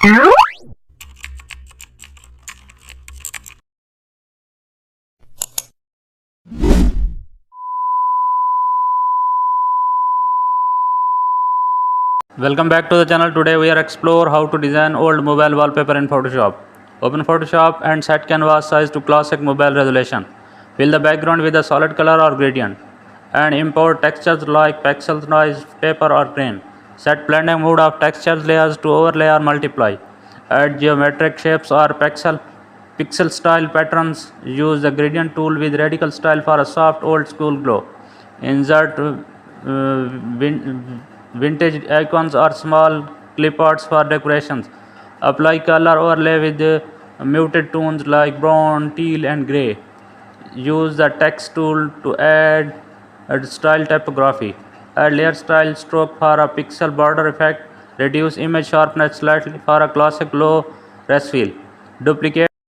Welcome back to the channel. Today we are explore how to design old mobile wallpaper in Photoshop. Open Photoshop and set canvas size to classic mobile resolution. Fill the background with a solid color or gradient. And import textures like pixels, noise, paper or grain. Set blending mode of textures layers to overlay or multiply. Add geometric shapes or pixel style patterns. Use the gradient tool with radical style for a soft old school glow. Insert vintage icons or small cliparts for decorations. Apply color overlay with muted tones like brown, teal, and gray. Use the text tool to add style typography. Add layer style stroke for a pixel border effect. Reduce image sharpness slightly for a classic low res feel. Duplicate